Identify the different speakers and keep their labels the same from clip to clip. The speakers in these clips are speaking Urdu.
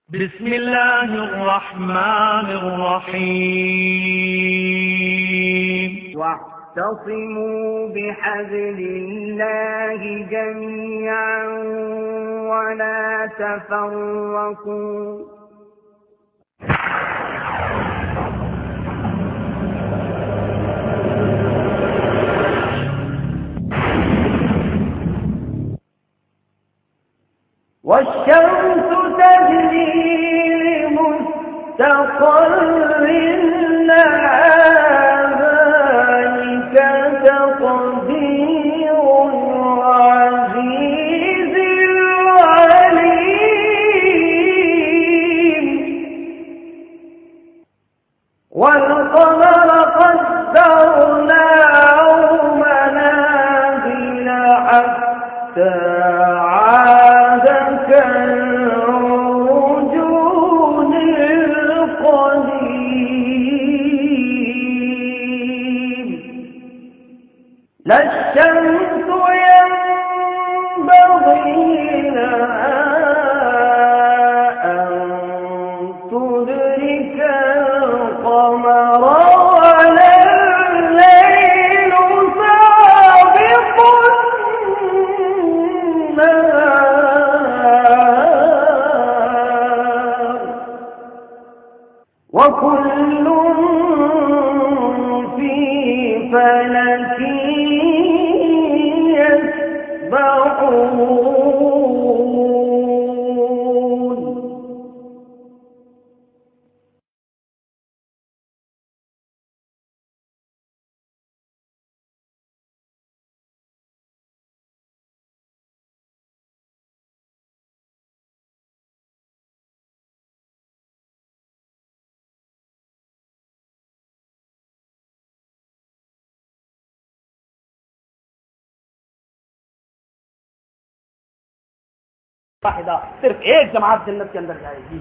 Speaker 1: بسم الله الرحمن الرحيم
Speaker 2: واعتصموا بحبل الله جميعا ولا تفرقوا والشمس تجري لمستقر لها ذلك تقدير العزيز العليم والقمر قدرناه منازل حتى كالعرجون القديم لا الشمس ينبغي لها أن تدرك القمر ولا الليل سابق النهار وكل في فلك يسبحون.
Speaker 3: صرف ایک جماعت جنت کے اندر جائے گی.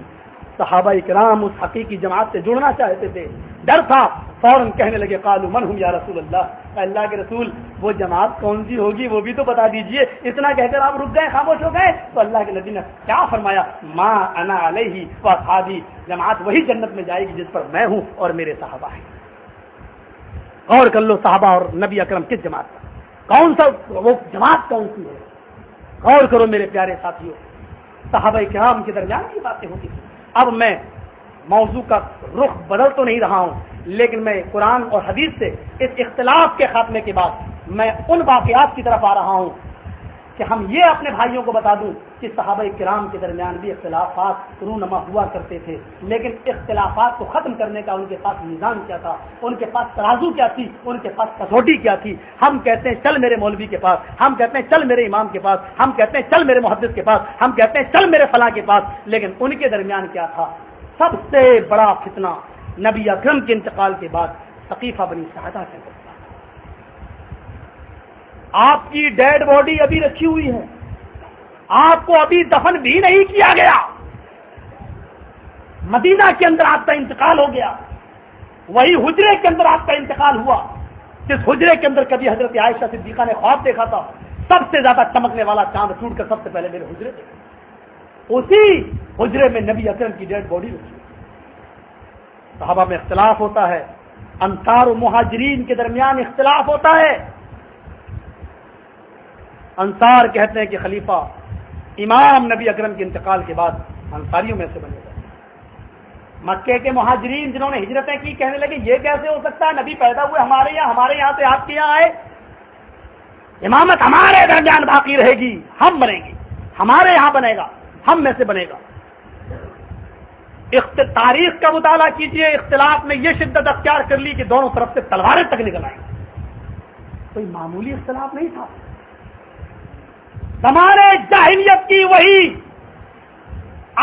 Speaker 3: صحابہ کرام اس حقیقی جماعت سے جڑنا چاہتے تھے. ڈر تھا، فوراً کہنے لگے قالوا من هم یا رسول اللہ، اللہ کے رسول وہ جماعت کون سی ہوگی وہ بھی تو بتا دیجئے. اتنا کہہ کر آپ رک گئے، خاموش ہو گئے. تو اللہ کے نبی نے کیا فرمایا؟ ما انا علیہ واصحابی، جماعت وہی جنت میں جائے گی جس پر میں ہوں اور میرے صحابہ ہیں. غور کر لو، صحابہ اور نبی اکرم کس جماعت پر، کون سا وہ جماعت کون سی ہے؟ غور کرو میرے پیارے ساتھیوں. صحابہ کرام کے درمیان کی باتیں ہوتی تھی. اب میں موضوع کا رخ بدل تو نہیں رہا ہوں، لیکن میں قرآن اور حدیث سے اس اختلاف کے خاتمے کے بعد میں ان واقعات کی طرف آ رہا ہوں کہ ہم یہ اپنے بھائیوں کو بتا دوں کہ صحابہ کرام کے درمیان بھی اختلافات رونما ہوا کرتے تھے، لیکن اختلافات کو ختم کرنے کا ان کے پاس میزان کیا تھا، ان کے پاس ترازو کیا تھی، ان کے پاس کسوٹی کیا تھی. ہم کہتے ہیں چل میرے مولوی کے پاس، ہم کہتے ہیں چل میرے امام کے پاس، ہم کہتے ہیں چل میرے محدث کے پاس، ہم کہتے ہیں چل میرے فلاں کے پاس، لیکن ان کے درمیان کیا تھا؟ سب سے بڑا فتنہ نبی اکرم کے انتقال کے بعد ثقیفہ بنی ساعدہ سے ہوتا. آپ کی ڈیڈ باڈی ابھی رکھی ہوئی ہے، آپ کو ابھی دفن بھی نہیں کیا گیا، مدینہ کے اندر آپ کا انتقال ہو گیا. وہی حجرے کے اندر آپ کا انتقال ہوا جس حجرے کے اندر کبھی حضرت عائشہ صدیقہ نے خواب دیکھا تھا سب سے زیادہ چمکنے والا چاند ٹوٹ کر سب سے پہلے میرے حجرے دیکھا. اسی حجرے میں نبی اکرم کی ڈیڈ باڈی رکھی. صحابہ میں اختلاف ہوتا ہے، انصار و مہاجرین کے درمیان اختلاف ہوتا ہے. انصار کہتے ہیں کہ خلیفہ امام نبی اکرم کے انتقال کے بعد انصاریوں میں سے بنے گا. مکے کے مہاجرین جنہوں نے ہجرتیں کی کہنے لگے یہ کیسے ہو سکتا ہے، نبی پیدا ہوئے ہمارے یہاں سے آپ کے یہاں آئے، امامت ہمارے درمیان باقی رہے گی، ہم بنیں گے، ہمارے یہاں بنے گا، ہم میں سے بنے گا. تاریخ کا مطالعہ کیجئے، اختلاف میں یہ شدت اختیار کر لی کہ دونوں طرف سے تلواریں تک نکل آئیں. کوئی معمولی اختلاف نہیں تھا. زمانے جاہلیت کی وہی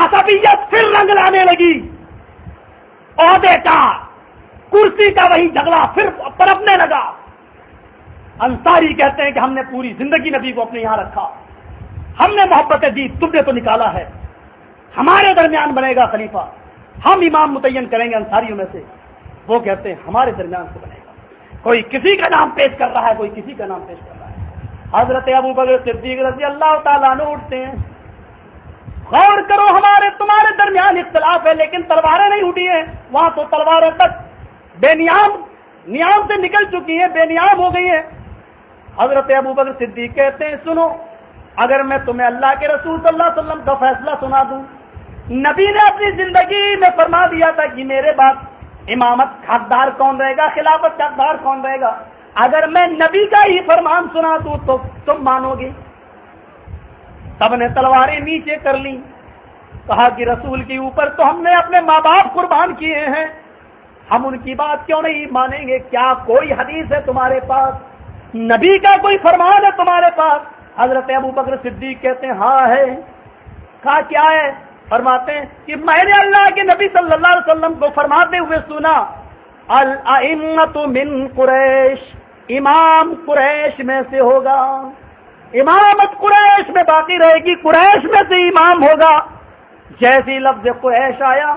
Speaker 3: عصبیت پھر رنگ لانے لگی، عہدے کا کرسی کا وہی جھگڑا پھر پنپنے لگا. انصاری کہتے ہیں کہ ہم نے پوری زندگی نبی کو اپنے یہاں رکھا، ہم نے محبتیں دی، تم نے تو نکالا ہے، ہمارے درمیان بنے گا خلیفہ، ہم امام متعین کریں گے انصاریوں میں سے. وہ کہتے ہیں ہمارے درمیان سے بنے گا. کوئی کسی کا نام پیش کر رہا ہے، کوئی کسی کا نام پیش کر رہا ہے. حضرت ابوبکر صدیق رضی اللہ تعالیٰ عنہ اٹھتے ہیں، غور کرو ہمارے تو تمہارے درمیان اختلاف ہے لیکن تلواریں نہیں اٹھی ہیں، وہاں تو تلواریں تک بے نیام سے نکل چکی ہیں، بے نیام ہو گئی ہیں۔ حضرت ابوبکر صدیق کہتے ہیں سنو، اگر میں تمہیں اللہ کے رسول صلی اللہ علیہ وسلم کا فیصلہ سنا دوں، نبی نے اپنی زندگی میں فرما دیا تھا کہ میرے بعد امامت حقدار کون رہے گا، خلافت کا حقدار کون رہے گا، اگر میں نبی کا ہی فرمان سنا دوں تو تم مانو گے؟ سب نے تلواریں نیچے کر لی، کہا کہ رسول کے اوپر تو ہم نے اپنے ماں باپ قربان کیے ہیں، ہم ان کی بات کیوں نہیں مانیں گے؟ کیا کوئی حدیث ہے تمہارے پاس؟ نبی کا کوئی فرمان ہے تمہارے پاس؟ حضرت ابوبکر صدیق کہتے ہیں ہاں ہے۔ کہا کیا ہے؟ فرماتے ہیں کہ میں نے اللہ کے نبی صلی اللہ علیہ وسلم کو فرماتے ہوئے سنا، الائمۃ من قریش، امام قریش میں سے ہوگا، امامت قریش میں باقی رہے گی، قریش میں سے امام ہوگا۔ جیسی لفظ قریش آیا،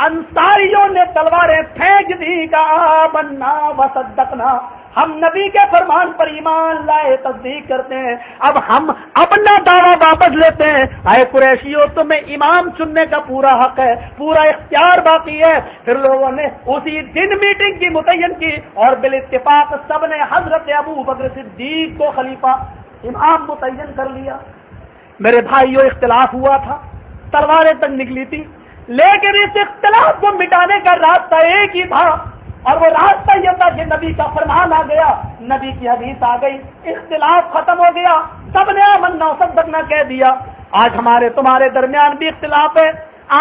Speaker 3: انصاریوں نے تلواریں پھینک دی، کہا آمنا وصدقنا، ہم نبی کے فرمان پر ایمان لائے، تصدیق کرتے ہیں، اب ہم اپنا دعویٰ واپس لیتے ہیں۔ اے قریشیوں، تمہیں امام چننے کا پورا حق ہے، پورا اختیار باقی ہے۔ پھر لوگوں نے اسی دن میٹنگ کی متعین کی اور بالاتفاق سب نے حضرت ابوبکر صدیق کو خلیفہ امام متعین کر لیا۔ میرے بھائیوں، اختلاف ہوا تھا، تلواریں تک نکلی تھی، لیکن اس اختلاف کو مٹانے کا راستہ ایک ہی تھا، اور وہ راستہ یہ تھا کہ نبی کا فرمان آ گیا، نبی کی حدیث آ گئی، اختلاف ختم ہو گیا، سب نے آمنا وصدقنا کہہ دیا۔ آج ہمارے تمہارے درمیان بھی اختلاف ہے،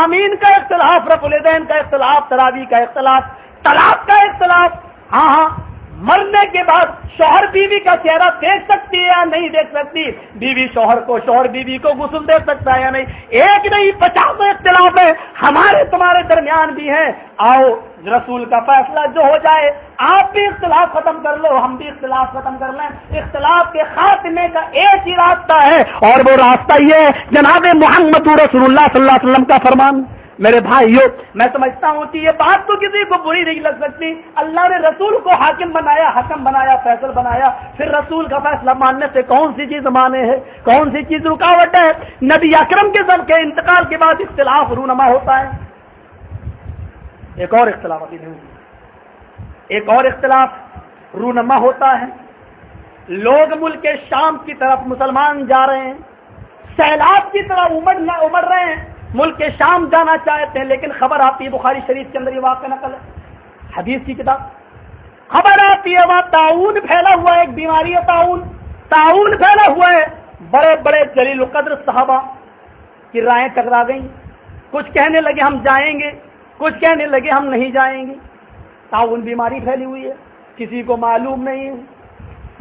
Speaker 3: آمین کا اختلاف، رفع الیدین کا اختلاف، تراویح کا اختلاف، طلاق کا اختلاف۔ ہاں، مرنے کے بعد شوہر بیوی کا چہرہ دیکھ سکتی ہے یا نہیں دیکھ سکتی، بیوی شوہر کو، شوہر بیوی کو غسل دے سکتا ہے یا نہیں، ایک نہیں 50 اختلاف ہے، ہمارے تمہارے درمیان بھی ہیں۔ آؤ رسول کا فیصلہ جو ہو جائے، آپ بھی اختلاف ختم کر لو، ہم بھی اختلاف ختم کر لیں۔ اختلاف کے خاتمے کا ایک ہی راستہ ہے، اور وہ راستہ یہ ہے جناب محمد رسول اللہ صلی اللہ علیہ وسلم کا فرمان۔ میرے بھائیوں، میں سمجھتا ہوں کہ یہ بات تو کسی کو بری نہیں لگ سکتی، اللہ نے رسول کو حاکم بنایا، حکم بنایا، فیصل بنایا، پھر رسول کا فیصلہ ماننے سے کون سی چیز مانے ہے، کون سی چیز رکاوٹ ہے؟ نبی اکرم کے سب کے انتقال کے بعد اختلاف رونما ہوتا ہے۔ ایک اور اختلاف ابھی نہیں، ایک اور اختلاف رونما ہوتا ہے، لوگ ملک شام کی طرف مسلمان جا رہے ہیں، سیلاب کی طرح امڑ رہے ہیں، ملک کے شام جانا چاہتے ہیں، لیکن خبر آتی ہے، بخاری شریف کے اندر یہ واقعہ نقل ہے، حدیث کی کتاب، خبر آتی ہے وہاں طاعون پھیلا ہوا ہے، ایک بیماری ہے طاعون پھیلا ہوا ہے۔ بڑے بڑے جلیل القدر صحابہ کی رائیں ٹکرا گئیں، کچھ کہنے لگے ہم جائیں گے، کچھ کہنے لگے ہم نہیں جائیں گے۔ طاعون بیماری پھیلی ہوئی ہے، کسی کو معلوم نہیں ہے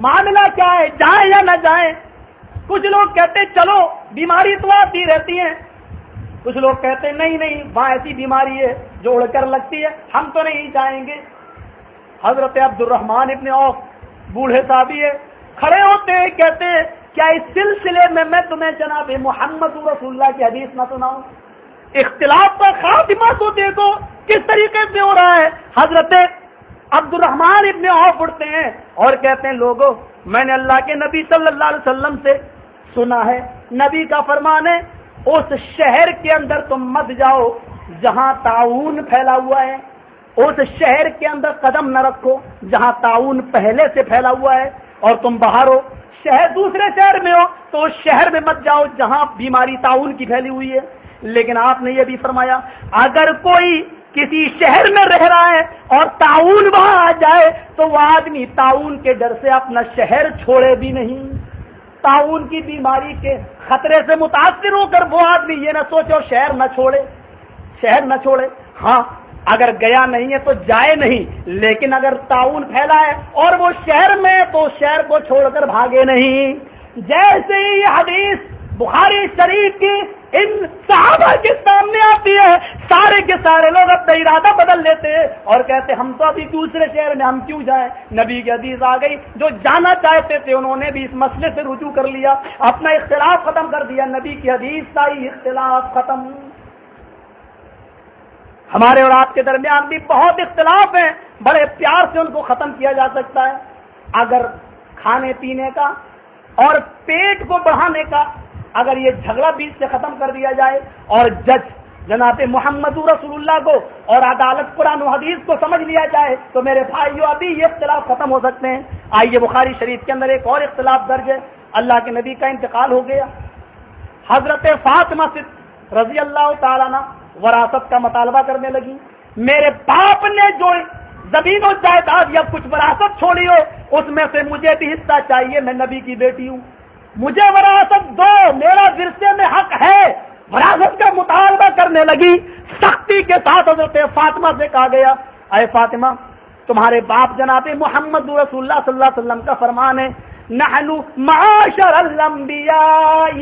Speaker 3: معاملہ کیا ہے، جائیں یا نہ جائیں۔ کچھ لوگ کہتے چلو، بیماری تو آتی رہتی ہے، کچھ لوگ کہتے ہیں نہیں وہاں ایسی بیماری ہے جو اڑ کر لگتی ہے، ہم تو نہیں جائیں گے۔ حضرت عبد الرحمن ابن عوف بوڑھے صحابی ہے، کھڑے ہوتے ہیں، کہتے ہیں کیا اس سلسلے میں تمہیں جناب محمد رسول اللہ کی حدیث نہ سناؤں؟ اختلاف کا خاتمہ تو دیکھو کس طریقے سے ہو رہا ہے۔ حضرت عبد الرحمن ابن عوف اٹھتے ہیں اور کہتے ہیں لوگوں، میں نے اللہ کے نبی صلی اللہ علیہ وسلم سے سنا ہے، نبی کا فرمان ہے اس شہر کے اندر تم مت جاؤ جہاں طاعون پھیلا ہوا ہے، اس شہر کے اندر قدم نہ رکھو جہاں طاعون پہلے سے پھیلا ہوا ہے، اور تم باہر ہو، شہر دوسرے شہر میں ہو تو اس شہر میں مت جاؤ جہاں بیماری طاعون کی پھیلی ہوئی ہے۔ لیکن آپ نے یہ بھی فرمایا اگر کوئی کسی شہر میں رہ رہا ہے اور طاعون وہاں آ جائے تو وہ آدمی طاعون کے ڈر سے اپنا شہر چھوڑے بھی نہیں، طاعون کی بیماری کے خطرے سے متاثر ہو کر وہ آدمی یہ نہ سوچو شہر نہ چھوڑے۔ ہاں اگر گیا نہیں ہے تو جائے نہیں، لیکن اگر طاعون پھیلا ہے اور وہ شہر میں تو شہر کو چھوڑ کر بھاگے نہیں۔ جیسے ہی یہ حدیث بخاری شریف کی ان صحابہ کے سامنے آتی ہے، سارے کے سارے لوگ اپنا ارادہ بدل لیتے ہیں اور کہتے ہم تو ابھی دوسرے شہر میں، ہم کیوں جائیں؟ نبی کی حدیث آ گئی، جو جانا چاہتے تھے انہوں نے بھی اس مسئلے سے رجوع کر لیا، اپنا اختلاف ختم کر دیا، نبی کی حدیث آئی، اختلاف ختم۔ ہمارے اور آپ کے درمیان بھی بہت اختلاف ہیں، بڑے پیار سے ان کو ختم کیا جا سکتا ہے اگر کھانے پینے کا اور پیٹ کو بڑھانے کا اگر یہ جھگڑا بیچ سے ختم کر دیا جائے اور جج جناب محمد رسول اللہ کو اور عدالت قرآن و حدیث کو سمجھ لیا جائے تو میرے بھائیوں ابھی یہ اختلاف ختم ہو سکتے ہیں۔ آئیے بخاری شریف کے اندر ایک اور اختلاف درج ہے۔ اللہ کے نبی کا انتقال ہو گیا، حضرت فاطمہ رضی اللہ تعالیٰ عنہ وراثت کا مطالبہ کرنے لگی، میرے باپ نے جو زمین و جائیداد یا کچھ وراثت چھوڑی ہو اس میں سے مجھے بھی حصہ چاہیے، میں نبی کی بیٹی ہوں، مجھے وراثت دو، میرا ورثے میں حق ہے، وراثت کا مطالبہ کرنے لگی۔ سختی کے ساتھ حضرت فاطمہ سے کہا گیا، اے فاطمہ تمہارے باپ جناب محمد رسول اللہ صلی اللہ علیہ وسلم کا فرمان ہے، نحن معاشر الانبیاء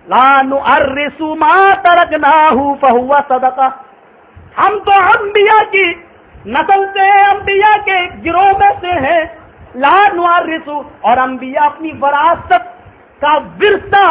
Speaker 3: لا نؤرث ما ترکناہ فہو صدقہ، ہم تو انبیاء کی نسل سے ہیں، انبیاء کے گروہ میں سے ہیں، لا نؤرث، اور انبیاء اپنی وراثت کا ورثہ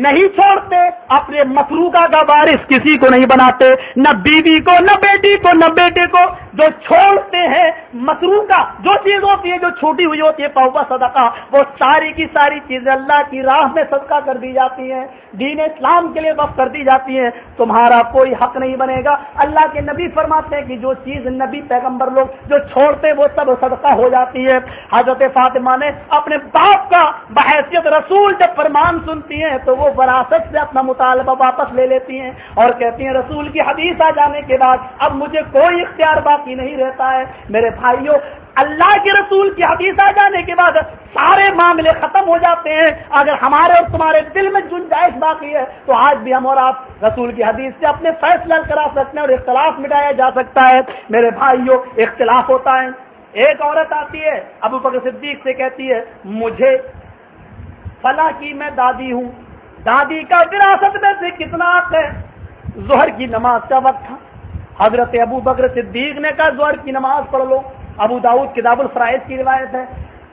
Speaker 3: نہیں چھوڑتے، اپنے متروکہ کا وارث کسی کو نہیں بناتے، نہ بیوی کو، نہ بیٹی کو، نہ بیٹے کو، جو چھوڑتے ہیں متروکہ جو چیز ہوتی ہے جو چھوٹی ہوئی ہوتی ہے فہو صدقہ، وہ ساری کی ساری چیزیں اللہ کی راہ میں صدقہ کر دی جاتی ہیں، دین اسلام کے لیے وقف کر دی جاتی ہیں، تمہارا کوئی حق نہیں بنے گا۔ اللہ کے نبی فرماتے ہیں کہ جو چیز نبی پیغمبر لوگ جو چھوڑتے ہیں وہ سب صدقہ ہو جاتی ہے۔ حضرت فاطمہ نے اپنے باپ کا بحیثیت رسول جب فرمان سنتی ہیں تو وہ وراثت سے اپنا مطالبہ واپس لے لیتی ہیں اور کہتی ہیں رسول کی حدیث آ جانے کے بعد اب مجھے کوئی اختیار باقی نہیں رہتا ہے۔ میرے بھائیوں، اللہ کے رسول کی حدیث آ جانے کے بعد سارے معاملے ختم ہو جاتے ہیں۔ اگر ہمارے اور تمہارے دل میں گنجائش باقی ہے تو آج بھی ہم اور آپ رسول کی حدیث سے اپنے فیصلہ کرا سکتے ہیں اور اختلاف مٹایا جا سکتا ہے۔ میرے بھائیوں، اختلاف ہوتا ہے، ایک عورت آتی ہے ابو بکر صدیق سے کہتی ہے مجھے فلاں کی میں دادی ہوں، دادی کا وراثت میں سے کتنا حق ہے؟ ظہر کی نماز کا وقت تھا، حضرت ابو بکر صدیق نے کہا ظہر کی نماز پڑھ لو، ابو داؤد کتاب الفرائض کی روایت ہے۔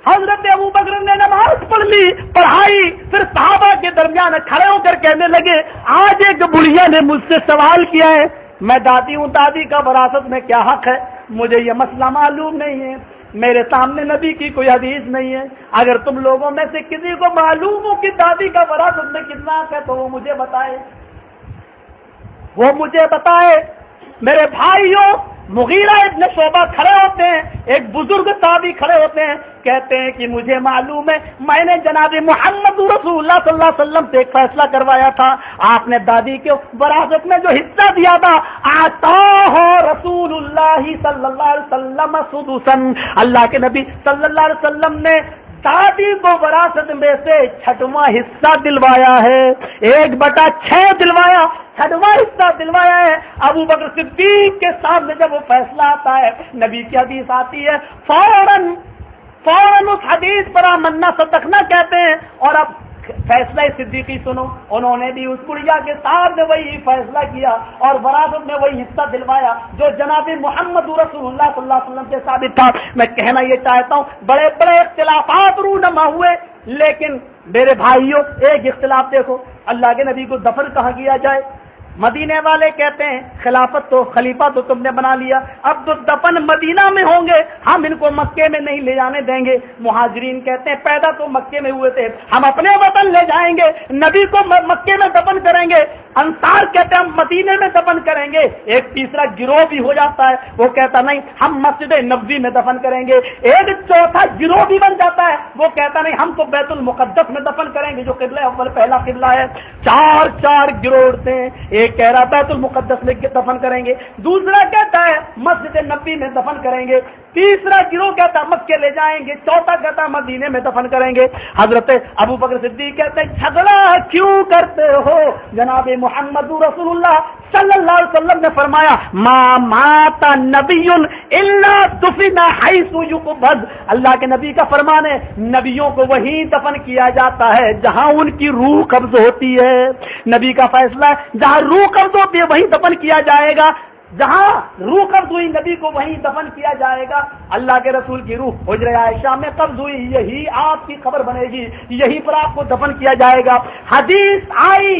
Speaker 3: حضرت ابو بکر نے نماز پڑھ لی، پڑھائی، پھر صحابہ کے درمیان کھڑے ہو کر کہنے لگے آج ایک بڑھیا نے مجھ سے سوال کیا ہے، میں دادی ہوں، دادی کا وراثت میں کیا حق ہے؟ مجھے یہ مسئلہ معلوم نہیں ہے، میرے سامنے نبی کی کوئی حدیث نہیں ہے، اگر تم لوگوں میں سے کسی کو معلوم ہو کہ دادی کا وراثت میں کتنا حق ہے تو وہ مجھے بتائے، وہ مجھے بتائے۔ میرے بھائیوں، مغیرہ ابن شعبہ کھڑے ہوتے ہیں، ایک بزرگ صحابی کھڑے ہوتے ہیں، کہتے ہیں کہ مجھے معلوم ہے میں نے جناب محمد رسول اللہ صلی اللہ علیہ وسلم سے ایک فیصلہ کروایا تھا، آپ نے دادی کے وراثت میں جو حصہ دیا تھا آتاہ رسول اللہ صلی اللہ علیہ وسلم سدسن، اللہ کے نبی صلی اللہ علیہ وسلم نے دادی کو وراثت میں سے 6واں حصہ دلوایا ہے، 1/6 دلوایا، 6واں حصہ دلوایا ہے۔ ابو بکر صدیق کے سامنے جب وہ فیصلہ آتا ہے، نبی کی حدیث آتی ہے، فوراً اس حدیث پر آمنا صدقنا کہتے ہیں، اور اب فیصلہ صدیقی سنو، انہوں نے بھی اس بڑھیا کے ساتھ وہی فیصلہ کیا اور وراثت میں وہی حصہ دلوایا جو جناب محمد رسول اللہ صلی اللہ علیہ وسلم سے ثابت تھا۔ میں کہنا یہ چاہتا ہوں بڑے بڑے اختلافات رونما ہوئے، لیکن میرے بھائیوں ایک اختلاف دیکھو، اللہ کے نبی کو دفن کہاں کیا جائے؟ مدینے والے کہتے ہیں خلافت تو خلیفہ تو تم نے بنا لیا، اب تو دفن مدینہ میں ہوں گے، ہم ان کو مکے میں نہیں لے جانے دیں گے۔ مہاجرین کہتے ہیں پیدا تو مکے میں ہوئے تھے، ہم اپنے وطن لے جائیں گے، نبی کو مکے میں دفن کریں گے۔ انصار کہتے ہیں ہم مدینے میں دفن کریں گے۔ ایک تیسرا گروہ بھی ہو جاتا ہے، وہ کہتا نہیں ہم مسجد نبوی میں دفن کریں گے۔ ایک چوتھا گروہ بھی بن جاتا ہے، وہ کہتا نہیں ہم تو بیت المقدس میں دفن کریں گے جو قبلہ اول پہلا قبلہ ہے۔ چار گروہ اٹھتے ہیں، ایک کہہ رہا بیت المقدس میں دفن کریں گے، دوسرا کہتا ہے مسجد نبی میں دفن کریں گے، تیسرا گروہ کہتا ہے مکے لے جائیں گے، چوتھا کہتا ہے مدینے میں دفن کریں گے۔ حضرت ابو بکر صدیق کہتے ہیں جھگڑا کیوں کرتے ہو؟ جناب محمد رسول اللہ صلی اللہ علیہ وسلم نے فرمایا ما مات نبی الا دفن حیث یقبض، اللہ کے نبی کا فرمان ہے نبیوں کو وہیں دفن کیا جاتا ہے جہاں ان کی روح قبض ہوتی ہے۔ نبی کا فیصلہ ہے جہاں روح قبض ہوتی ہے وہیں دفن کیا جائے گا، جہاں روح قبض ہوئی نبی کو وہیں دفن کیا جائے گا۔ اللہ کے رسول کی روح حجرہ عائشہ میں قبض ہوئی، یہی آپ کی خبر بنے گی، یہیں پر آپ کو دفن کیا جائے گا۔ حدیث آئی،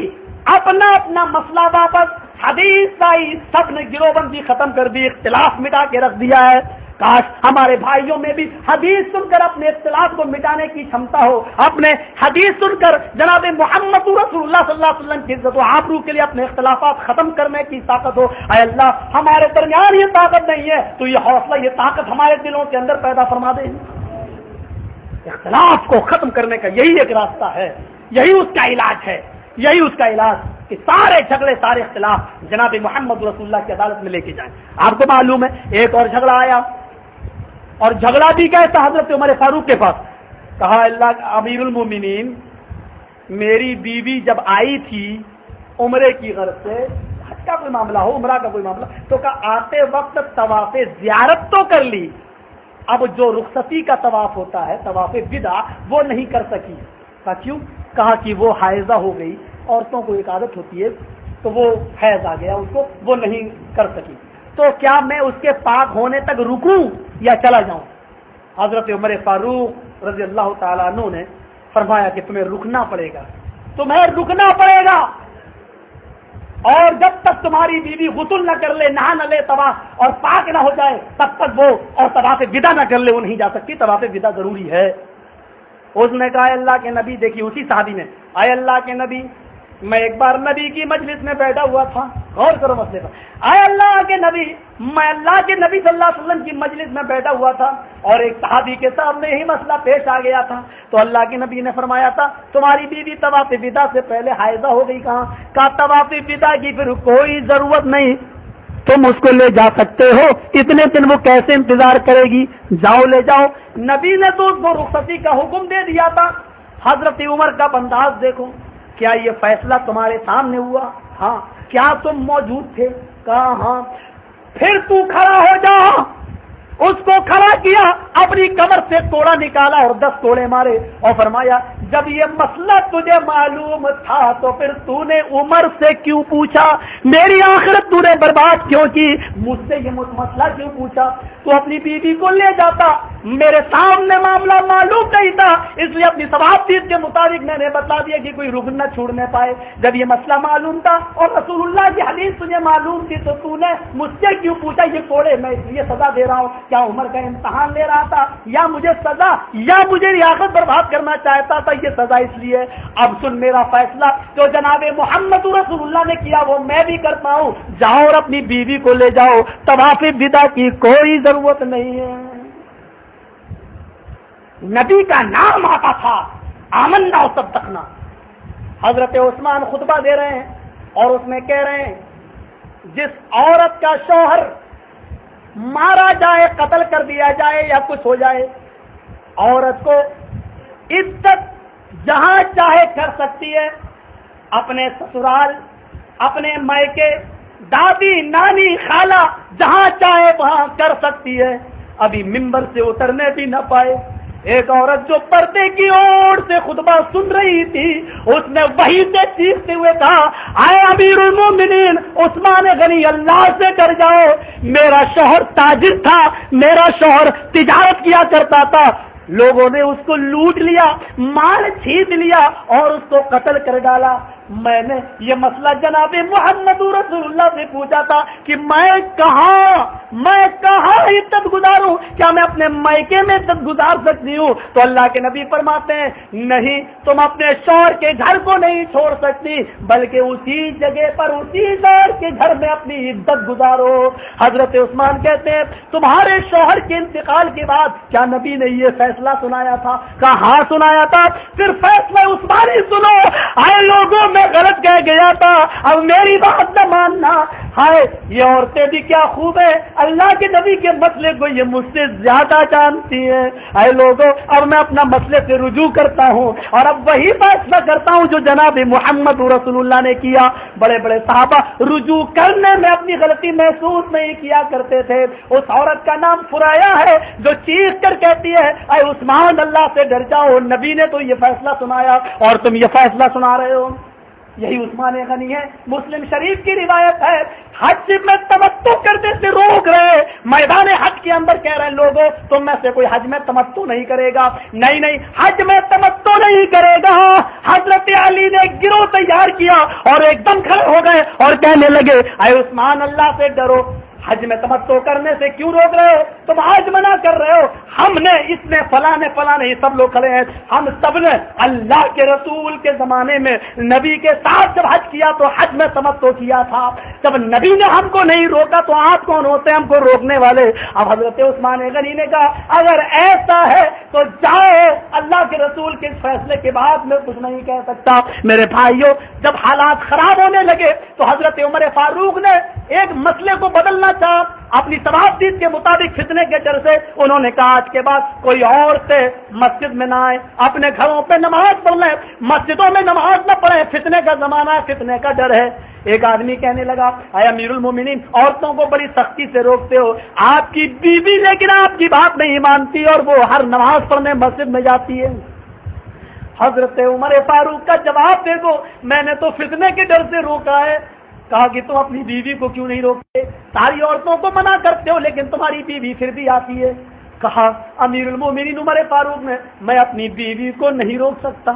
Speaker 3: اپنا مسئلہ واپس، حدیث آئی، سب نے گروہ بندی ختم کر دی، اختلاف مٹا کے رکھ دیا ہے۔ کاش ہمارے بھائیوں میں بھی حدیث سن کر اپنے اختلاف کو مٹانے کی چھمتا ہو، اپنے حدیث سن کر جناب محمد رسول اللہ صلی اللہ علیہ وسلم کی عزت و آبرو کے لیے اپنے اختلافات ختم کرنے کی طاقت ہو۔ اے اللہ ہمارے درمیان یہ طاقت نہیں ہے، تو یہ حوصلہ یہ طاقت ہمارے دلوں کے اندر پیدا فرما دے۔ اختلاف کو ختم کرنے کا یہی ایک راستہ ہے، یہی اس کا علاج ہے، یہی اس کا علاج کہ سارے جھگڑے سارے اختلاف جناب محمد رسول اللہ کی عدالت میں لے کے جائیں۔ آپ کو معلوم ہے ایک اور جھگڑا آیا، اور جھگڑا بھی کیسا؟ حضرت عمر فاروق کے پاس کہا اللہ امیر المومنین میری بیوی جب آئی تھی عمرے کی غرض سے، حج کا کوئی معاملہ ہو عمرہ کا کوئی معاملہ، تو کہا آتے وقت طواف زیارت تو کر لی، اب جو رخصتی کا طواف ہوتا ہے طواف وداع وہ نہیں کر سکی۔ کہا کیوں؟ کہا کہ وہ حائضہ ہو گئی، عورتوں کو ایک عادت ہوتی ہے تو وہ حیض آ گیا اس کو، وہ نہیں کر سکی، تو کیا میں اس کے پاک ہونے تک رکوں یا چلا جاؤں؟ حضرت عمر فاروق رضی اللہ تعالیٰ عنہ نے فرمایا کہ تمہیں رکنا پڑے گا، تمہیں رکنا پڑے گا، اور جب تک تمہاری بیوی غسل نہ کر لے، نہا نہ لے، طواف اور پاک نہ ہو جائے، تب تک وہ اور طواف وداع نہ کر لے وہ نہیں جا سکتی، طواف وداع ضروری ہے۔ اس نے کہا اللہ کے نبی، دیکھیے اسی صحابی نے، اے اللہ کے نبی میں ایک بار نبی کی مجلس میں بیٹھا ہوا تھا، غور کرو مسئلے پر، اے اللہ کے نبی میں اللہ کے نبی صلی اللہ علیہ وسلم کی مجلس میں بیٹھا ہوا تھا اور ایک صحابی کے سامنے یہی مسئلہ پیش آ گیا تھا، تو اللہ کے نبی نے فرمایا تھا تمہاری بیوی طواف وداع سے پہلے حائضہ ہو گئی، کہا طواف وداع کی پھر کوئی ضرورت نہیں، تم اس کو لے جا سکتے ہو، اتنے دن وہ کیسے انتظار کرے گی، جاؤ لے جاؤ۔ نبی نے تو اس کو رخصتی کا حکم دے دیا تھا۔ حضرت عمر کا انداز دیکھو، کیا یہ فیصلہ تمہارے سامنے ہوا؟ ہاں۔ کیا تم موجود تھے؟ کہا ہاں۔ پھر تو کھڑا ہو جا۔ اس کو کھڑا کیا، اپنی کمر سے توڑا نکالا اور 10 توڑے مارے اور فرمایا جب یہ مسئلہ تجھے معلوم تھا تو پھر تو نے عمر سے کیوں پوچھا؟ میری آخرت تو نے برباد کیوں کی؟ مجھ سے یہ مسئلہ کیوں پوچھا؟ تو اپنی بیوی کو لے جاتا، میرے سامنے معاملہ معلوم نہیں تھا، اس لیے اپنی ثوابت کے مطابق میں نے بتا دیا کہ کوئی رکن نہ چھوڑنے پائے۔ جب یہ مسئلہ معلوم تھا اور رسول اللہ کی حدیث تجھے معلوم تھی تو تو نے مجھ سے کیوں پوچھا؟ یہ توڑے میں اس لیے سزا دے رہا ہوں، کیا عمر کا امتحان لے رہا تھا یا مجھے سزا یا مجھے ریاست برباد کرنا چاہتا تھا؟ یہ سزا اس لیے۔ اب سن میرا فیصلہ، جو جناب محمد رسول اللہ نے کیا وہ میں بھی کرتا ہوں، جاؤ اور اپنی بیوی کو لے جاؤ، طواف وداع کی کوئی ضرورت نہیں ہے۔ نبی کا نام آتا تھا آمنا و صدقنا۔ حضرت عثمان خطبہ دے رہے ہیں اور اس میں کہہ رہے ہیں جس عورت کا شوہر مارا جائے، قتل کر دیا جائے یا کچھ ہو جائے، عورت کو عزت جہاں چاہے کر سکتی ہے، اپنے سسرال، اپنے میکے، دادی، نانی، خالہ، جہاں چاہے وہاں کر سکتی ہے، ابھی ممبر سے اترنے بھی نہ پائے۔ ایک عورت جو پردے کی اوٹ سے خطبہ سن رہی تھی، اس نے وہی سے چیختے ہوئے کہا اے امیر المومنین عثمان غنی، اللہ سے ڈر جاؤ، میرا شوہر تاجر تھا، میرا شوہر تجارت کیا کرتا تھا، لوگوں نے اس کو لوٹ لیا، مال چھین لیا اور اس کو قتل کر ڈالا۔ میں نے یہ مسئلہ جناب محمد رسول اللہ سے پوچھا تھا کہ میں کہاں عزت گزاروں، کیا میں اپنے میکے میں عزت گزار سکتی ہوں؟ تو اللہ کے نبی فرماتے ہیں نہیں، تم اپنے شوہر کے گھر کو نہیں چھوڑ سکتی، بلکہ اسی جگہ پر اسی شوہر کے گھر میں اپنی عزت گزارو۔ حضرت عثمان کہتے ہیں تمہارے شوہر کے انتقال کے بعد کیا نبی نے یہ فیصلہ سنایا تھا؟ کہا ہاں سنایا تھا۔ پھر فیصلہ عثمانی سنو۔ آئے لوگوں میں غلط کہہ گیا تھا، اب میری بات نہ ماننا۔ ہائے یہ عورتیں بھی کیا خوب ہے، اللہ کے نبی کے مسئلے کو یہ مجھ سے زیادہ جانتی ہیں۔ اے لوگوں اب میں اپنا مسئلے سے رجوع کرتا ہوں اور اب وہی فیصلہ کرتا ہوں جو جناب محمد رسول اللہ نے کیا۔ بڑے بڑے صحابہ رجوع کرنے میں اپنی غلطی محسوس نہیں کیا کرتے تھے۔ اس عورت کا نام فرایا ہے جو چیخ کر کہتی ہے اے عثمان اللہ سے ڈر جاؤ، نبی نے تو یہ فیصلہ سنایا اور تم یہ فیصلہ سنا رہے ہو۔ یہی عثمان غنی ہے، مسلم شریف کی روایت ہے، حج میں تمتع کرتے سے روک رہے، میدان حج کے اندر کہہ رہے لوگوں تم میں سے کوئی حج میں تمتع نہیں کرے گا، نہیں حج میں تمتع نہیں کرے گا۔ حضرت علی نے گروہ تیار کیا اور ایک دم کھڑے ہو گئے اور کہنے لگے اے عثمان اللہ سے ڈرو، حج میں تمتع کرنے سے کیوں روک رہے ہو؟ تم آج منع کر رہے ہو، ہم نے، اس نے، فلاں یہ سب لوگ کھڑے ہیں، ہم سب نے اللہ کے رسول کے زمانے میں نبی کے ساتھ جب حج کیا تو حج میں تمتع کیا تھا، جب نبی نے ہم کو نہیں روکا تو آپ کون ہوتے ہیں ہم کو روکنے والے؟ اب حضرت عثمان غنی نے کہا اگر ایسا ہے تو جاؤ، اللہ کے رسول کے فیصلے کے بعد میں کچھ نہیں کہہ سکتا۔ میرے بھائیوں، جب حالات خراب ہونے لگے تو حضرت عمر فاروق نے ایک مسئلے کو بدلنا چاہا، اپنی تبادیت کے مطابق فتنے کے ڈر سے انہوں نے کہا آج کے بعد کوئی عورتیں مسجد میں نہ آئے، اپنے گھروں پہ نماز پڑھ لیں، مسجدوں میں نماز نہ پڑھیں، فتنے کا زمانہ ہے، فتنے کا ڈر ہے۔ ایک آدمی کہنے لگا اے امیر المومنین، عورتوں کو بڑی سختی سے روکتے ہو، آپ کی بیوی لیکن آپ کی بات نہیں مانتی اور وہ ہر نماز پڑھنے مسجد میں جاتی ہے۔ حضرت عمر فاروق کا جواب دیکھو، میں نے تو فتنے کے ڈر سے روکا ہے۔ کہا کہ تم اپنی بیوی کو کیوں نہیں روکتے؟ ساری عورتوں کو منع کرتے ہو لیکن تمہاری بیوی پھر بھی آتی ہے۔ کہا امیر المومنین عمر فاروق نے میں اپنی بیوی کو نہیں روک سکتا۔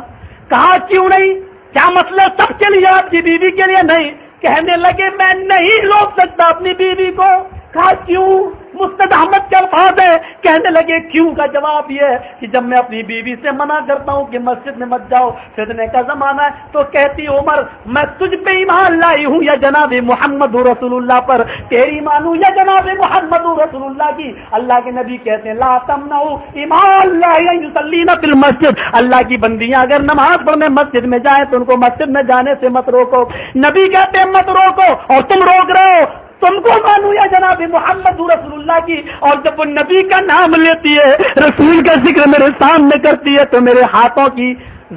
Speaker 3: کہا کیوں نہیں؟ کیا مسئلہ سب کے لیے آپ کی بیوی کے لیے نہیں؟ کہنے لگے میں نہیں روک سکتا اپنی بیوی کو۔ کہا کیوں؟ مستد احمد کے الفاظ ہے، کہنے لگے کیوں کا جواب یہ ہے کہ جب میں اپنی بیوی سے منع کرتا ہوں کہ مسجد میں مت جاؤ، فتنے کا زمانہ ہے، تو کہتی عمر میں تجھ پہ ایمان لائی ہوں یا جناب محمد رسول اللہ پر، تیری مانوں یا جناب محمد رسول اللہ کی۔ اللہ کے نبی کہتے ہیں لا تمنعوا ایمان اللہ یصلینا فی المسجد، اللہ کی بندیاں اگر نماز پڑھنے مسجد میں جائیں تو ان کو مسجد میں جانے سے مت روکو۔ نبی کہتے ہیں مت روکو اور تم روک رہے ہو، تم کو مانو یا جناب محمد رسول اللہ کی۔ اور جب وہ نبی کا نام لیتی ہے، رسول کا ذکر میرے سامنے کرتی ہے تو میرے ہاتھوں کی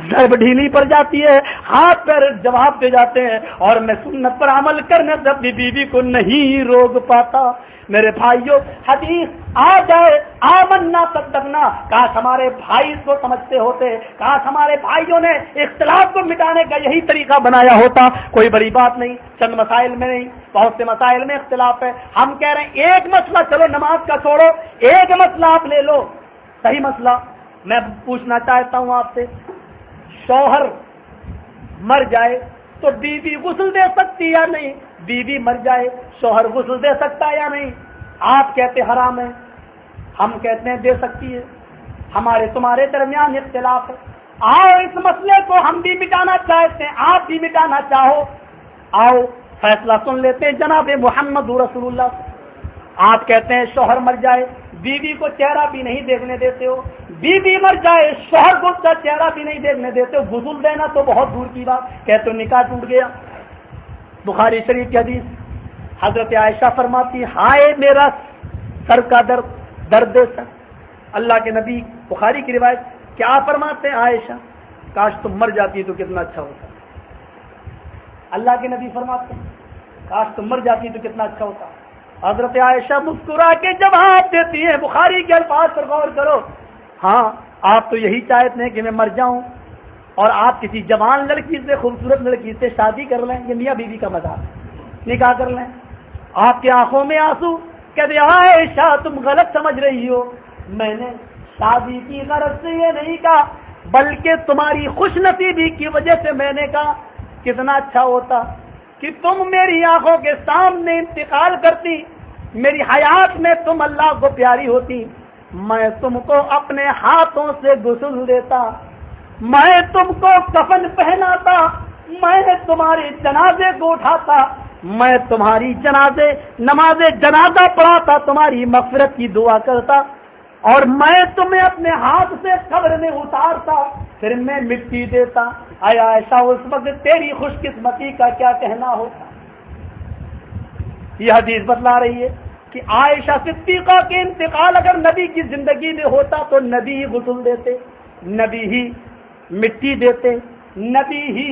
Speaker 3: ضرب ڈھیلی پڑ جاتی ہے، ہاتھ پیر جواب دے جاتے ہیں اور میں سنت پر عمل کرنے سے اپنی بیوی کو نہیں روک پاتا۔ میرے بھائیوں، حدیث آ جائے آمنا صدقنا، کاش ہمارے بھائی اس کو سمجھتے ہوتے، کاش ہمارے بھائیوں نے اختلاف کو مٹانے کا یہی طریقہ بنایا ہوتا۔ کوئی بڑی بات نہیں، چند مسائل میں نہیں، بہت سے مسائل میں اختلاف ہے۔ ہم کہہ رہے ہیں ایک مسئلہ، چلو نماز کا چھوڑو، ایک مسئلہ آپ لے لو، صحیح مسئلہ میں پوچھنا چاہتا ہوں آپ سے، شوہر مر جائے تو بیوی غسل دے سکتی یا نہیں؟ بیوی مر جائے شوہر غسل دے سکتا یا نہیں؟ آپ کہتے حرام ہے، ہم کہتے ہیں دے سکتی ہے۔ ہمارے تمہارے درمیان اختلاف ہے، آؤ اس مسئلے کو ہم بھی مٹانا چاہتے ہیں، آپ بھی مٹانا چاہو، آؤ فیصلہ سن لیتے ہیں جناب محمد رسول اللہ سے۔ آپ کہتے ہیں شوہر مر جائے بیوی کو چہرہ بھی نہیں دیکھنے دیتے ہو، بیوی مر جائے شوہر کو چہرہ بھی نہیں دیکھنے دیتے ہو، غسل دینا تو بہت دور کی بات، کہتے ہو نکاح ٹوٹ گیا۔ بخاری شریف کی حدیث، حضرت عائشہ فرماتی ہائے میرا سر کا درد، درد سر۔ اللہ کے نبی، بخاری کی روایت، کیا فرماتے ہیں عائشہ کاش تم مر جاتی تو کتنا اچھا ہوتا۔ اللہ کے نبی فرماتے ہیں کاش تم مر جاتی تو کتنا اچھا ہوتا۔ حضرت عائشہ مسکرا کے جواب دیتی ہیں، بخاری کے الفاظ پر غور کرو، ہاں آپ تو یہی چاہتے ہیں کہ میں مر جاؤں اور آپ کسی جوان لڑکی سے، خوبصورت لڑکی سے شادی کر لیں، یہ میاں بیوی کا مذاق ہے، نکاح کر لیں۔ آپ کی آنکھوں میں آنسو، کہتے عائشہ تم غلط سمجھ رہی ہو، میں نے شادی کی غرض سے یہ نہیں کہا، بلکہ تمہاری خوش نصیبی کی وجہ سے میں نے کہا کتنا اچھا ہوتا کہ تم میری آنکھوں کے سامنے انتقال کرتی، میری حیات میں تم اللہ کو پیاری ہوتی، میں تم کو اپنے ہاتھوں سے غسل دیتا، میں تم کو کفن پہناتا، میں تمہارے جنازے کو اٹھاتا، میں تمہاری نماز جنازہ پڑھاتا، تمہاری مغفرت کی دعا کرتا، اور میں تمہیں اپنے ہاتھ سے قبر میں اتارتا، پھر میں مٹی دیتا۔ اے عائشہ اس وقت تیری خوش قسمتی کا کیا کہنا ہوتا۔ یہ حدیث بتلا رہی ہے کہ عائشہ صدیقہ کے انتقال اگر نبی کی زندگی میں ہوتا تو نبی ہی غسل دیتے، نبی ہی مٹی دیتے، نبی ہی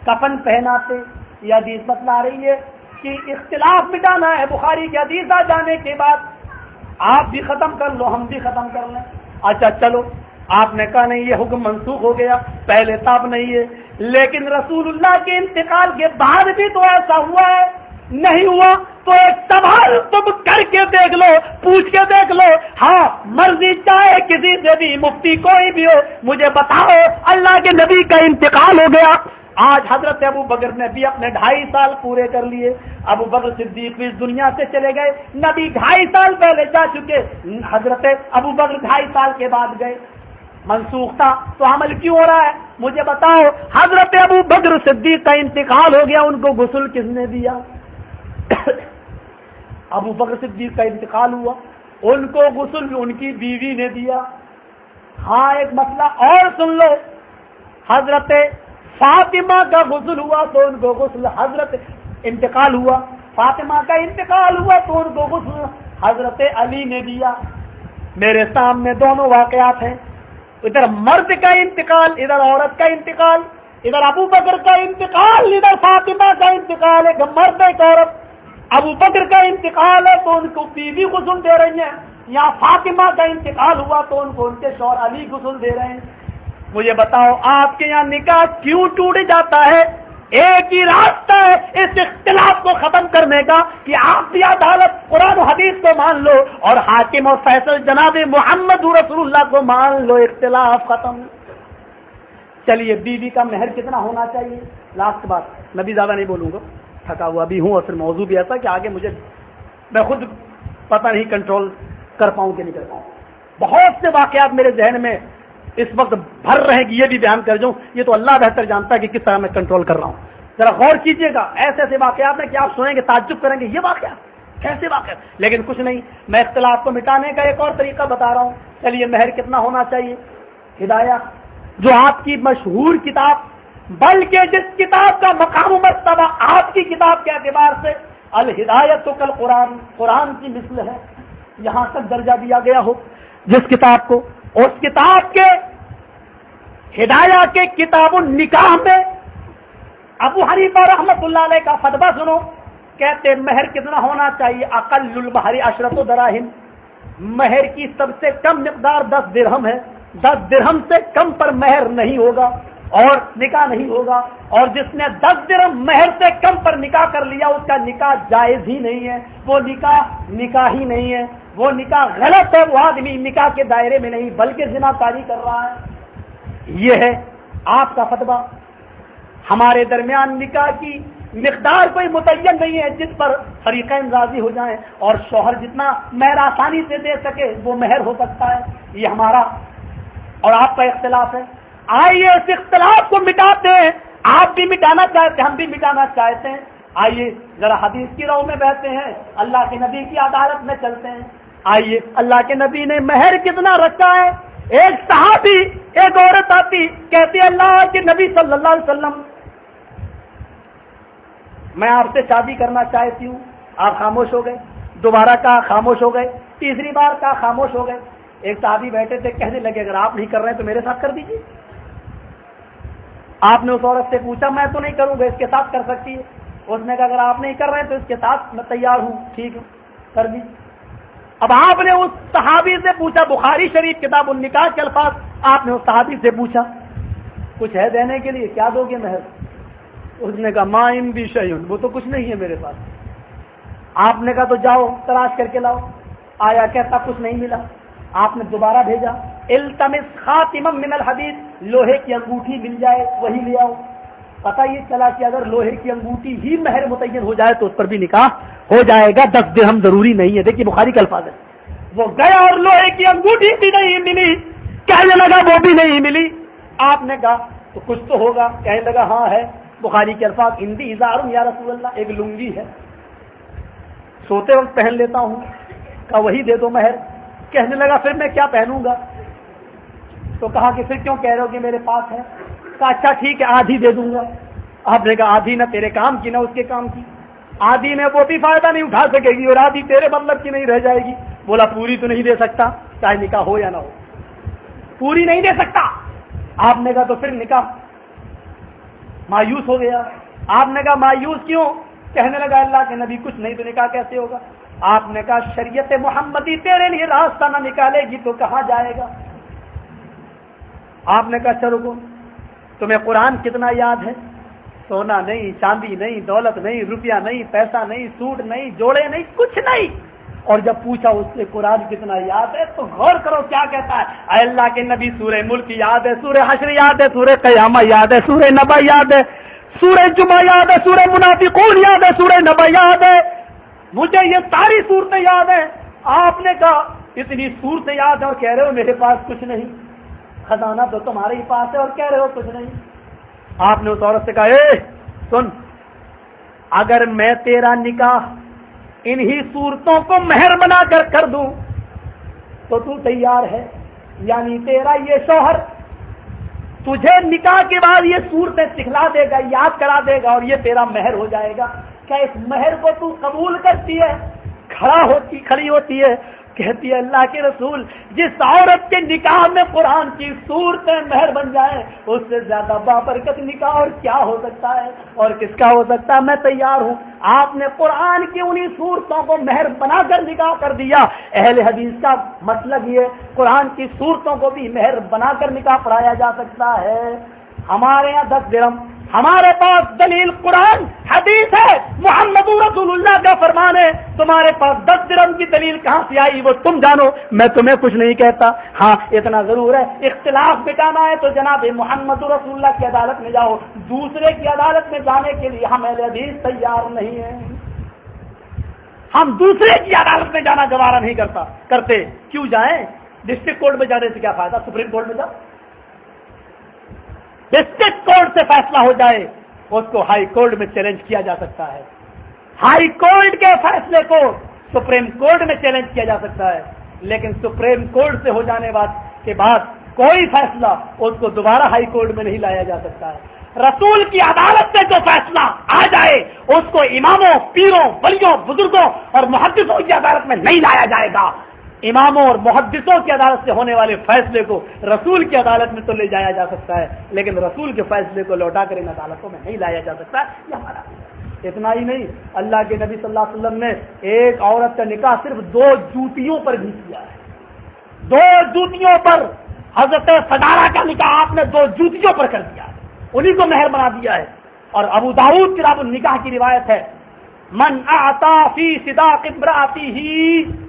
Speaker 3: کفن پہناتے۔ یہ حدیث بتلا رہی ہے کہ اختلاف مٹانا ہے۔ بخاری کی حدیث آ جانے کے بعد آپ بھی ختم کر لو، ہم بھی ختم کر لیں۔ اچھا چلو، آپ نے کہا نہیں یہ حکم منسوخ ہو گیا، پہلے تاب نہیں ہے، لیکن رسول اللہ کے انتقال کے بعد بھی تو ایسا ہوا ہے، نہیں ہوا تو ایک سوال تم کر کے دیکھ لو، پوچھ کے دیکھ لو، ہاں مرضی چاہے کسی سے بھی، مفتی کوئی بھی ہو، مجھے بتاؤ اللہ کے نبی کا انتقال ہو گیا، آج حضرت ابو بکر نے بھی اپنے 2.5 سال پورے کر لیے. ابو بکر صدیق بھی اس دنیا سے چلے گئے. نبی 2.5 سال پہلے جا چکے, حضرت ابو بکر 2.5 سال کے بعد گئے. منسوخ تھا تو عمل کیوں ہو رہا ہے؟ مجھے بتاؤ. حضرت ابو بکر صدیق کا انتقال ہو گیا, ان کو غسل کس نے دیا؟ ابو بکر صدیق کا انتقال ہوا, ان کو غسل ان کی بیوی نے دیا. ہاں ایک مسئلہ اور سن لو, حضرت فاطمہ کا غسل ہوا تو ان کو غسل حضرت انتقال ہوا, فاطمہ کا انتقال ہوا تو ان کو غسل حضرت علی نے دیا. میرے سامنے دونوں واقعات ہیں, ادھر مرد کا انتقال, ادھر عورت کا انتقال, ادھر ابو بکر کا انتقال, ادھر فاطمہ کا انتقال. ایک مرد ایک عورت. ابو بکر کا انتقال ہے تو ان کو بیوی غسل دے رہی ہیں, یا فاطمہ کا انتقال ہوا تو ان کو ان کے شوہر علی غسل دے رہے ہیں. مجھے بتاؤ آپ کے یہاں نکاح کیوں ٹوٹ جاتا ہے؟ ایک ہی راستہ ہے اس اختلاف کو ختم کرنے کا کہ آپ بھی عدالت قرآن و حدیث کو مان لو اور حاکم و فیصل جناب محمد رسول اللہ کو مان لو. اختلاف ختم. چلیے بیوی کا مہر کتنا ہونا چاہیے؟ لاسٹ بات, میں بھی زیادہ نہیں بولوں گا, تھکا ہوا بھی ہوں اور پھر موضوع بھی ایسا کہ آگے مجھے میں خود پتہ نہیں کنٹرول کر پاؤں کہ نہیں کر پاؤں. بہت سے واقعات میرے ذہن میں اس وقت بھر رہے ہیں کہ یہ بھی بیان کر جاؤں. یہ تو اللہ بہتر جانتا ہے کہ کس طرح میں کنٹرول کر رہا ہوں. ذرا غور کیجئے گا, ایسے ایسے واقعات ہیں کہ آپ سنیں گے تعجب کریں گے, یہ واقعات کیسے واقعات. لیکن کچھ نہیں, میں اختلاف کو مٹانے کا ایک اور طریقہ بتا رہا ہوں. چلیے مہر کتنا ہونا چاہیے؟ ہدایہ جو آپ کی مشہور کتاب, بلکہ جس کتاب کا مقام و مرتبہ آپ کی کتاب کے اعتبار سے الہدایت کل قرآن, قرآن کی مثل ہے, یہاں تک درجہ دیا گیا ہو, جس کتاب کو, اس کتاب کے ہدایہ کے کتاب النکاح میں ابو حنیفہ رحمۃ اللہ علیہ کا فتویٰ سنو. کہتے مہر کتنا ہونا چاہیے؟ اقل المہر 10 دراہم. مہر کی سب سے کم مقدار 10 درہم ہے. 10 درہم سے کم پر مہر نہیں ہوگا اور نکاح نہیں ہوگا. اور جس نے 10 درہم مہر سے کم پر نکاح کر لیا اس کا نکاح جائز ہی نہیں ہے. وہ نکاح ہی نہیں ہے, وہ نکاح غلط ہے. وہ آدمی نکاح کے دائرے میں نہیں بلکہ زنا کاری کر رہا ہے. یہ ہے آپ کا فتویٰ. ہمارے درمیان نکاح کی مقدار کوئی متعین نہیں ہے جس پر فریقین راضی ہو جائیں, اور شوہر جتنا مہر آسانی سے دے سکے وہ مہر ہو سکتا ہے. یہ ہمارا اور آپ کا اختلاف ہے. آئیے اس اختلاف کو مٹاتے ہیں. آپ بھی مٹانا چاہتے ہیں, ہم بھی مٹانا چاہتے ہیں. آئیے ذرا حدیث کی راہ میں بہتے ہیں, اللہ کے نبی کی عدالت میں چلتے ہیں. آئیے اللہ کے نبی نے مہر کتنا رکھا ہے؟ ایک صحابی, ایک عورت آتی کہتی اللہ کے نبی صلی اللہ علیہ وسلم میں آپ سے شادی کرنا چاہتی ہوں. آپ خاموش ہو گئے. دوبارہ کہا, خاموش ہو گئے. تیسری بار کہا, خاموش ہو گئے. ایک صحابی بیٹھے تھے, کہنے لگے اگر آپ نہیں کر رہے ہیں تو میرے ساتھ کر دیجیے. آپ نے اس عورت سے پوچھا, میں تو نہیں کروں گا, اس کے ساتھ کر سکتی ہے. اس نے کہا اگر آپ نہیں کر رہے ہیں تو اس کے ساتھ میں تیار ہوں, ٹھیک ہے کر دی. اب آپ نے اس صحابی سے پوچھا, بخاری شریف کتاب النکاح کے الفاظ, آپ نے اس صحابی سے پوچھا کچھ ہے دینے کے لیے, کیا دو گے مہر؟ اس نے کہا ما عندی شیء, وہ تو کچھ نہیں ہے میرے پاس. آپ نے کہا تو جاؤ تلاش کر کے لاؤ. آیا, کہتا کچھ نہیں ملا. آپ نے دوبارہ بھیجا, التمس خاتما من الحدید, لوہے کی انگوٹھی مل جائے وہی لے آؤ. پتہ یہ چلا کہ اگر لوہے کی انگوٹھی ہی مہر متعین ہو جائے تو اس پر بھی نکاح ہو جائے گا. 10 درہم ضروری نہیں ہے. دیکھیے بخاری کا الفاظ ہے. وہ گیا اور لوہے کی انگوٹھی بھی نہیں ملی. کہنے لگا وہ بھی نہیں ملی. آپ نے کہا تو کچھ تو ہوگا. کہنے لگا ہاں ہے. بخاری کے الفاظ عندی ازار یا رسول اللہ, ایک لنگی ہے سوتے وقت پہن لیتا ہوں. کہا وہی دے دو مہر. کہنے لگا پھر میں کیا پہنوں گا؟ تو کہا کہ پھر کیوں کہہ رہے ہو کہ میرے پاس ہے؟ کہا اچھا ٹھیک ہے آدھی دے دوں گا. آپ نے کہا آدھی نہ تیرے کام کی نہ اس کے کام کی. آدھی میں وہ بھی فائدہ نہیں اٹھا سکے گی اور آدھی تیرے مطلب کی نہیں رہ جائے گی. بولا پوری تو نہیں دے سکتا, چاہے نکاح ہو یا نہ ہو, پوری نہیں دے سکتا. آپ نے کہا تو پھر نکاح. مایوس ہو گیا. آپ نے کہا مایوس کیوں؟ کہنے لگا اللہ کے نبی کچھ نہیں تو نکاح کیسے ہوگا؟ آپ نے کہا شریعت محمدی تیرے لیے راستہ نہ نکالے گی تو کہاں جائے گا؟ آپ نے کہا چلو کو تمہیں قرآن کتنا یاد ہے؟ سونا نہیں, چاندی نہیں, دولت نہیں, روپیہ نہیں, پیسہ نہیں, سوٹ نہیں, جوڑے نہیں, کچھ نہیں. اور جب پوچھا اس سے قرآن کتنا یاد ہے تو غور کرو کیا کہتا ہے. اے اللہ کے نبی سورہ ملک یاد ہے, سورہ حشر یاد ہے, سورہ قیامہ یاد ہے, سورہ نبا یاد ہے, سورہ جمعہ یاد ہے, سورہ منافقون یاد ہے, سورہ نبا یاد ہے, مجھے یہ ساری صورتیں یاد ہیں. آپ نے کہا اتنی صورتیں یاد ہیں اور کہہ رہے ہو میرے پاس کچھ نہیں, خزانہ تو تمہارے ہی پاس ہے اور کہہ رہے ہو کچھ نہیں. آپ نے اس عورت سے کہا اے سن, اگر میں تیرا نکاح انہی صورتوں کو مہر بنا کر دوں تو تو تیار ہے؟ یعنی تیرا یہ شوہر تجھے نکاح کے بعد یہ صورتیں سکھلا دے گا, یاد کرا دے گا اور یہ تیرا مہر ہو جائے گا, کیا اس مہر کو تو قبول کرتی ہے؟ کھڑی ہوتی ہے, کہتی ہے اللہ کے رسول, جس عورت کے نکاح میں قرآن کی صورتیں مہر بن جائیں اس سے زیادہ بابرکت نکاح اور کیا ہو سکتا ہے اور کس کا ہو سکتا ہے. میں تیار ہوں. آپ نے قرآن کی انہی صورتوں کو مہر بنا کر نکاح کر دیا. اہل حدیث کا مطلب یہ, قرآن کی صورتوں کو بھی مہر بنا کر نکاح پڑھایا جا سکتا ہے. ہمارے یہاں 10 درہم, ہمارے پاس دلیل قرآن حدیث ہے, محمد رسول اللہ کا فرمان ہے. تمہارے پاس 10 درہم کی دلیل کہاں سے آئی وہ تم جانو, میں تمہیں کچھ نہیں کہتا. ہاں اتنا ضرور ہے, اختلاف مٹانا ہے تو جناب محمد رسول اللہ کی عدالت میں جاؤ. دوسرے کی عدالت میں جانے کے لیے ہم اہل حدیث تیار نہیں ہیں. ہم دوسرے کی عدالت میں جانا گوارا نہیں کرتے. کیوں جائیں؟ ڈسٹرکٹ کورٹ میں جانے سے کیا فائدہ, سپریم کورٹ میں جاؤ. ڈسٹرکٹ کورٹ سے فیصلہ ہو جائے اس کو ہائی کورٹ میں چیلنج کیا جا سکتا ہے. ہائی کورٹ کے فیصلے کو سپریم کورٹ میں چیلنج کیا جا سکتا ہے, لیکن سپریم کورٹ سے ہو جانے کے بعد کوئی فیصلہ اس کو دوبارہ ہائی کورٹ میں نہیں لایا جا سکتا ہے. رسول کی عدالت سے جو فیصلہ آ جائے اس کو اماموں, پیروں, ولیوں, بزرگوں اور محدثوں کی عدالت میں نہیں لایا جائے گا. اماموں اور محدثوں کی عدالت سے ہونے والے فیصلے کو رسول کی عدالت میں تو لے جایا جا سکتا ہے, لیکن رسول کے فیصلے کو لوٹا کر ان عدالتوں میں نہیں لایا جا سکتا. یہ ہمارا اتنا ہی نہیں, اللہ کے نبی صلی اللہ علیہ وسلم نے ایک عورت کا نکاح صرف 2 جوتیوں پر بھی کیا ہے. 2 جوتیوں پر حضرت صدارہ کا نکاح آپ نے 2 جوتیوں پر کر دیا ہے, انہی کو مہر بنا دیا ہے. اور ابو داؤد کتاب النکاح کی روایت ہے, من اعطا فی صداق امرأته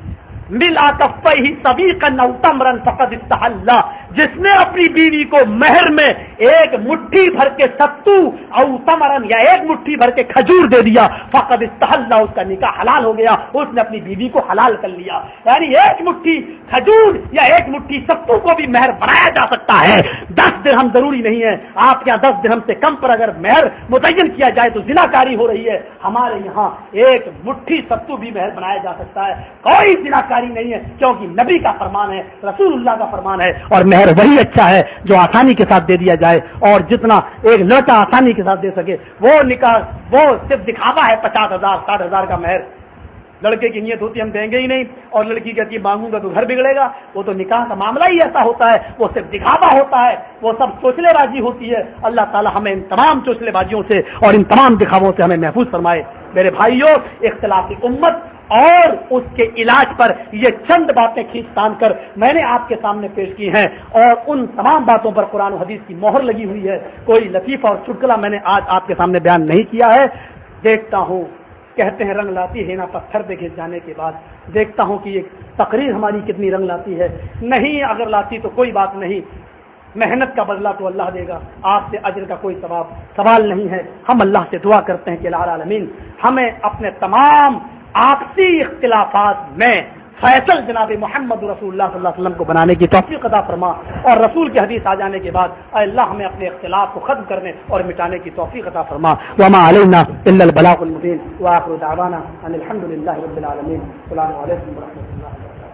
Speaker 3: ملا کفیہ صدیقا او تمرا فقد استحل, جس نے اپنی بیوی کو مہر میں ایک مٹھی بھر کے ستو او تمرن یا ایک مٹھی بھر کے کھجور دے دیا, فقد استحل, اس کا نکاح حلال ہو گیا, اس نے اپنی بیوی کو حلال کر لیا. یعنی ایک مٹھی کھجور یا ایک مٹھی ستو کو بھی مہر بنایا جا سکتا ہے. 10 درہم ضروری نہیں ہے. آپ کے یہاں 10 درہم سے کم پر اگر مہر متعین کیا جائے تو زناکاری ہو رہی ہے. ہمارے یہاں ایک مٹھی ستو بھی مہر بنایا جا سکتا ہے. کوئی زناکاری نہیں ہے, کیونکہ نبی کا فرمان ہے, رسول اللہ کا فرمان ہے. اور مہر وہی اچھا ہے جو آسانی کے ساتھ دے دیا جائے, اور جتنا ایک لڑکا آسانی کے ساتھ دے سکے. وہ نکاح وہ صرف دکھاوا ہے. 50,000 60,000 کا مہر, لڑکے کی نیت ہوتی ہم دیں گے ہی نہیں, اور لڑکی کہتی ہے مانگوں گا تو گھر بگڑے گا. وہ تو نکاح کا معاملہ ہی ایسا ہوتا ہے, وہ صرف دکھاوا ہوتا ہے, وہ سب چوچلے بازی ہوتی ہے. اللہ تعالی ہمیں ان تمام چوچلے بازیوں سے اور ان تمام دکھاووں سے ہمیں محفوظ فرمائے. میرے بھائیوں, اختلافی امت اور اس کے علاج پر یہ چند باتیں کھینچ تان کر میں نے آپ کے سامنے پیش کی ہیں, اور ان تمام باتوں پر قرآن و حدیث کی مہر لگی ہوئی ہے. کوئی لطیفہ اور چٹکلا میں نے آج آپ کے سامنے بیان نہیں کیا ہے. دیکھتا ہوں, کہتے ہیں رنگ لاتی ہے نا پتھر پہ گھس جانے کے بعد. دیکھتا ہوں کہ یہ تقریر ہماری کتنی رنگ لاتی ہے. نہیں اگر لاتی تو کوئی بات نہیں, محنت کا بدلہ تو اللہ دے گا, آپ سے اجر کا کوئی سوال نہیں ہے. ہم اللہ سے دعا کرتے ہیں کہ الہ العالمین ہمیں اپنے تمام آپسی اختلافات میں فیصل جناب محمد رسول اللہ صلی اللہ علیہ وسلم کو بنانے کی توفیق عطا فرما, اور رسول کی حدیث آ جانے کے بعد اے اللہ ہمیں اپنے اختلاف کو ختم کرنے اور مٹانے کی توفیق عطا فرما. وما علینا الا البلاغ المبین وآخر دعوانا ان الحمد للہ رب العالمین. السلام علیکم ورحمۃ اللہ وبرکاتہ.